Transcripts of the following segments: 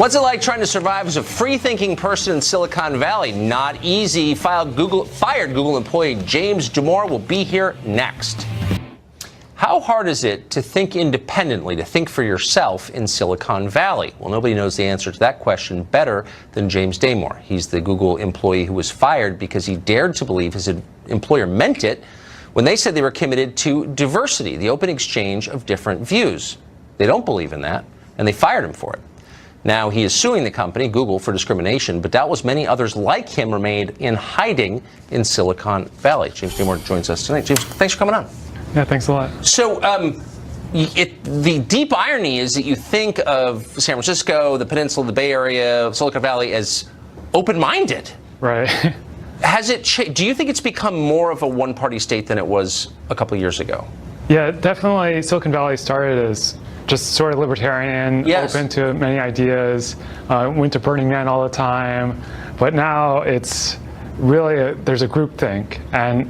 What's it like trying to survive as a free-thinking person in Silicon Valley? Not easy. Fired Google employee James Damore will be here next. How hard is it to think independently, to think for yourself in Silicon Valley? Well, nobody knows the answer to that question better than James Damore. He's the Google employee who was fired because he dared to believe his employer meant it when they said they were committed to diversity, the open exchange of different views. They don't believe in that, and they fired him for it. Now, he is suing the company, Google, for discrimination, but doubtless many others like him remained in hiding in Silicon Valley. James Damore joins us tonight. James, thanks for coming on. Yeah, thanks a lot. So, the deep irony is that you think of San Francisco, the Peninsula, the Bay Area, Silicon Valley as open-minded. Right. Has it do you think it's become more of a one-party state than it was a couple of years ago? Yeah, definitely. Silicon Valley started as just sort of libertarian, yes, open to many ideas, went to Burning Man all the time. But now it's really, there's a groupthink. And,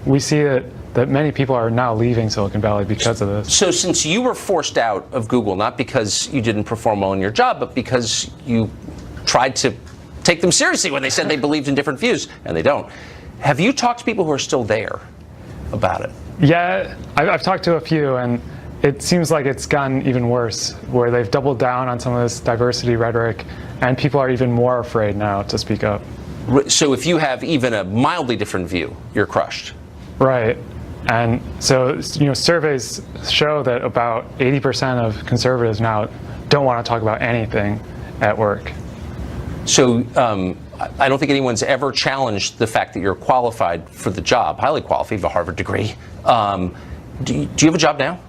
we see that many people are now leaving Silicon Valley because of this. So since you were forced out of Google, not because you didn't perform well in your job, but because you tried to take them seriously when they said they believed in different views, and they don't, have you talked to people who are still there about it? Yeah, I've talked to a few, and it seems like it's gotten even worse, where they've doubled down on some of this diversity rhetoric, and people are even more afraid now to speak up. So if you have even a mildly different view, you're crushed. Right. And so, surveys show that about 80% of conservatives now don't want to talk about anything at work. So I don't think anyone's ever challenged the fact that you're qualified for the job, highly qualified, you have a Harvard degree. Do you have a job now?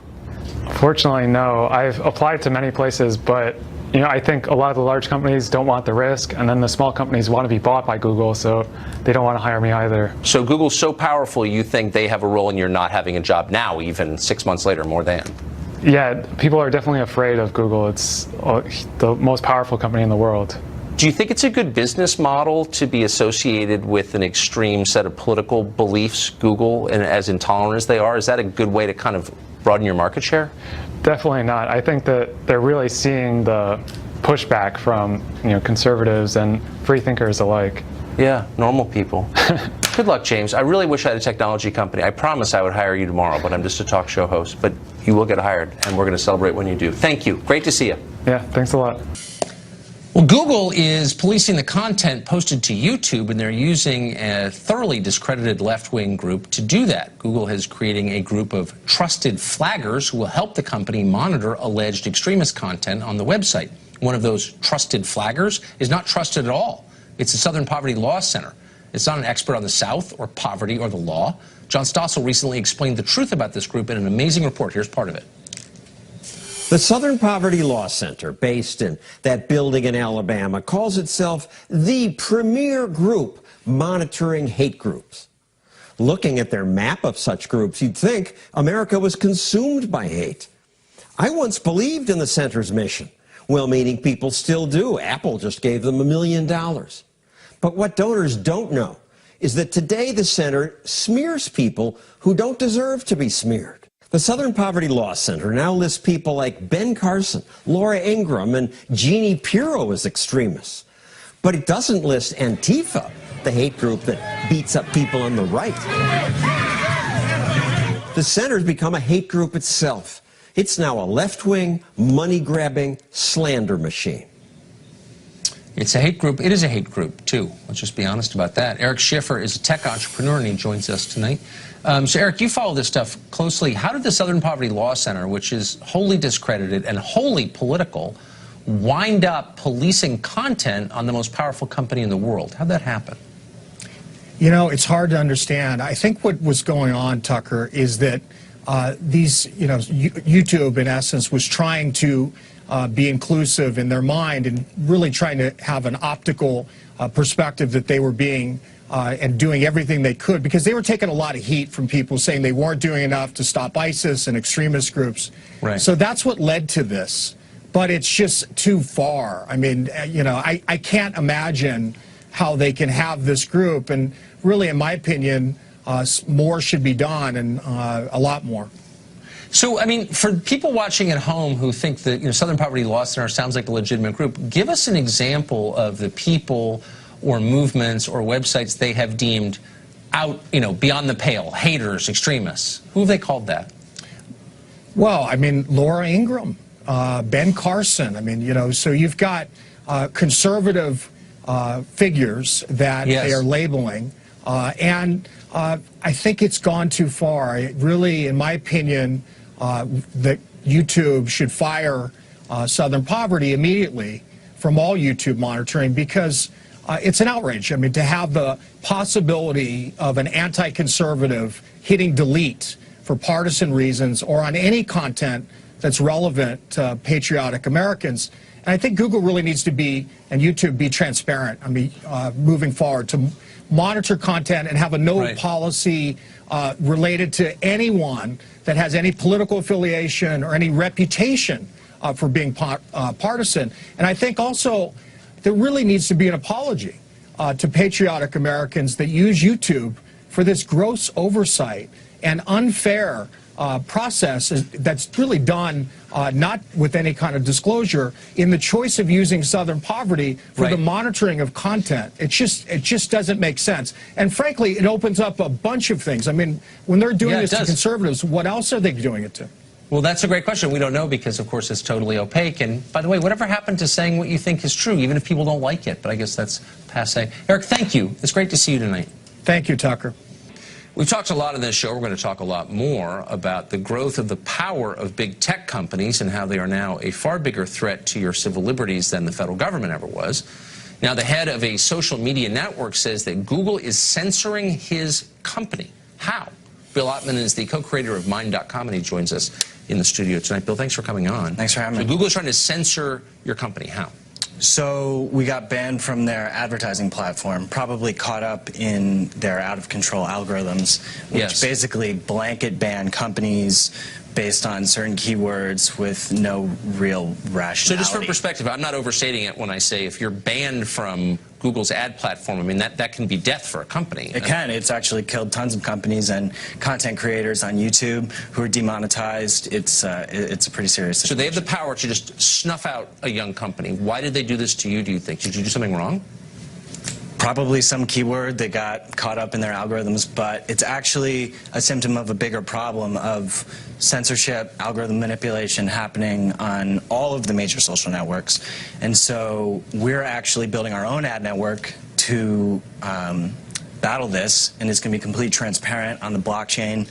Fortunately, no. I've applied to many places, but I think a lot of the large companies don't want the risk, and then the small companies want to be bought by Google, so they don't want to hire me either. So Google's so powerful, you think they have a role in your not having a job now, even 6 months later, more than? Yeah, people are definitely afraid of Google. It's the most powerful company in the world. Do you think it's a good business model to be associated with an extreme set of political beliefs, Google, and as intolerant as they are? Is that a good way to kind of broaden your market share? Definitely not. I think that they're really seeing the pushback from conservatives and free thinkers alike. Yeah, normal people. Good luck, James. I really wish I had a technology company. I promise I would hire you tomorrow, but I'm just a talk show host. But you will get hired, and we're going to celebrate when you do. Thank you. Great to see you. Yeah, thanks a lot. Well, Google is policing the content posted to YouTube, and they're using a thoroughly discredited left-wing group to do that. Google is creating a group of trusted flaggers who will help the company monitor alleged extremist content on the website. One of those trusted flaggers is not trusted at all. It's the Southern Poverty Law Center. It's not an expert on the South or poverty or the law. John Stossel recently explained the truth about this group in an amazing report. Here's part of it. The Southern Poverty Law Center, based in that building in Alabama, calls itself the premier group monitoring hate groups. Looking at their map of such groups, you'd think America was consumed by hate. I once believed in the center's mission. Well-meaning people still do. Apple just gave them $1 million. But what donors don't know is that today the center smears people who don't deserve to be smeared. The Southern Poverty Law Center now lists people like Ben Carson, Laura Ingraham, and Jeannie Pirro as extremists. But it doesn't list Antifa, the hate group that beats up people on the right. The center's become a hate group itself. It's now a left-wing, money-grabbing slander machine. It's a hate group. It is a hate group, too. Let's just be honest about that. Eric Schiffer is a tech entrepreneur, and he joins us tonight. So, Eric, you follow this stuff closely. How did the Southern Poverty Law Center, which is wholly discredited and wholly political, wind up policing content on the most powerful company in the world? How'd that happen? It's hard to understand. I think what was going on, Tucker, is that YouTube, in essence, was trying to be inclusive in their mind and really trying to have an optical perspective that they were being and doing everything they could, because they were taking a lot of heat from people saying they weren't doing enough to stop ISIS and extremist groups. Right. So that's what led to this. But it's just too far. I mean, I can't imagine how they can have this group. And really, in my opinion, more should be done, and a lot more. So, I mean, for people watching at home who think that Southern Poverty Law Center sounds like a legitimate group, give us an example of the people or movements or websites they have deemed out, beyond the pale, haters, extremists. Who have they called that? Well, I mean, Laura Ingraham, Ben Carson. I mean, so you've got conservative figures that they are labeling, and I think it's gone too far. It really, in my opinion, that YouTube should fire Southern Poverty immediately from all YouTube monitoring, because it's an outrage. I mean, to have the possibility of an anti-conservative hitting delete for partisan reasons or on any content that's relevant to patriotic Americans. And I think Google really needs to be, and YouTube, be transparent. I mean, moving forward, to monitor content and have a no policy related to anyone that has any political affiliation or any reputation for being partisan. And I think also there really needs to be an apology to patriotic Americans that use YouTube for this gross oversight and unfair process that's really done not with any kind of disclosure in the choice of using Southern Poverty for the monitoring of content. It just doesn't make sense. And frankly, it opens up a bunch of things. I mean, when they're doing this to conservatives, what else are they doing it to? Well, that's a great question. We don't know because, of course, it's totally opaque. And by the way, whatever happened to saying what you think is true, even if people don't like it? But I guess that's passé. Eric, thank you. It's great to see you tonight. Thank you, Tucker. We've talked a lot in this show. We're going to talk a lot more about the growth of the power of big tech companies and how they are now a far bigger threat to your civil liberties than the federal government ever was. Now, the head of a social media network says that Google is censoring his company. How? Bill Ottman is the co-creator of Mind.com, and he joins us in the studio tonight. Bill, thanks for coming on. Thanks for having me. Google is trying to censor your company. How? So we got banned from their advertising platform, probably caught up in their out-of-control algorithms, which basically blanket ban companies based on certain keywords with no real rationality. So just for perspective, I'm not overstating it when I say if you're banned from Google's ad platform, I mean, that can be death for a company. It can. It's actually killed tons of companies and content creators on YouTube who are demonetized. It's a pretty serious situation. So they have the power to just snuff out a young company. Why did they do this to you, do you think? Did you do something wrong? Probably some keyword that got caught up in their algorithms, but it's actually a symptom of a bigger problem of censorship, algorithm manipulation happening on all of the major social networks. And so we're actually building our own ad network to battle this, and it's going to be completely transparent on the blockchain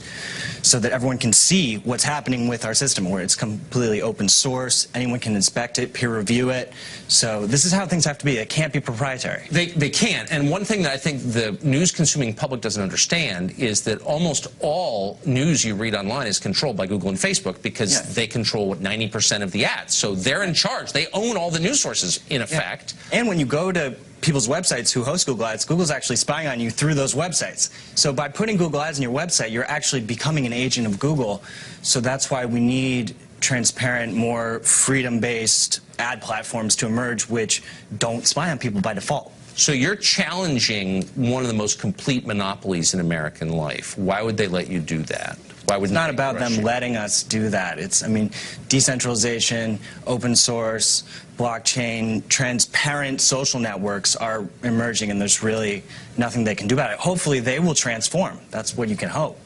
so that everyone can see what's happening with our system, where it's completely open source. Anyone can inspect it, peer review it. So this is how things have to be. It can't be proprietary. They can't. And one thing that I think the news-consuming public doesn't understand is that almost all news you read online is controlled by Google and Facebook because they control, what, 90% of the ads. So they're in charge. They own all the news sources, in effect. And when you go to people's websites who host Google Ads, Google's actually spying on you through those websites. So by putting Google Ads on your website, you're actually becoming an agent of Google. So that's why we need transparent, more freedom-based ad platforms to emerge which don't spy on people by default. So you're challenging one of the most complete monopolies in American life. Why would they let you do that? Why would it's not about them letting us do that. It's, I mean, decentralization, open source, blockchain, transparent social networks are emerging, and there's really nothing they can do about it. Hopefully they will transform. That's what you can hope.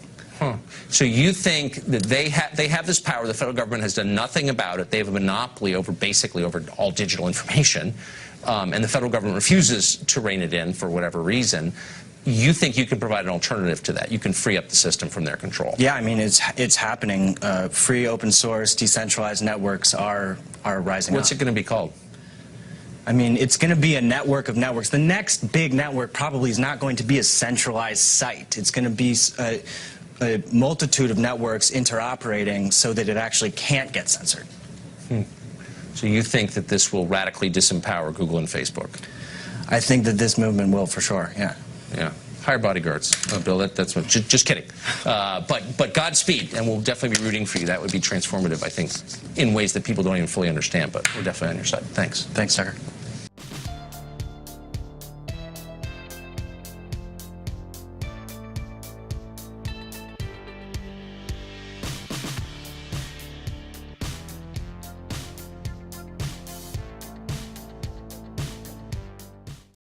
So you think that they have this power, the federal government has done nothing about it, they have a monopoly over, basically, over all digital information, and the federal government refuses to rein it in for whatever reason. You think you can provide an alternative to that? You can free up the system from their control? Yeah, I mean, it's happening. Free, open source, decentralized networks are rising up. What's it going to be called? I mean, it's going to be a network of networks. The next big network probably is not going to be a centralized site. It's going to be a multitude of networks interoperating so that it actually can't get censored. So you think that this will radically disempower Google and Facebook? I think that this movement will, for sure, yeah. Yeah. Hire bodyguards. Oh, Bill, that's just kidding. But Godspeed, and we'll definitely be rooting for you. That would be transformative, I think, in ways that people don't even fully understand, but we're definitely on your side. Thanks. Thanks, Tucker.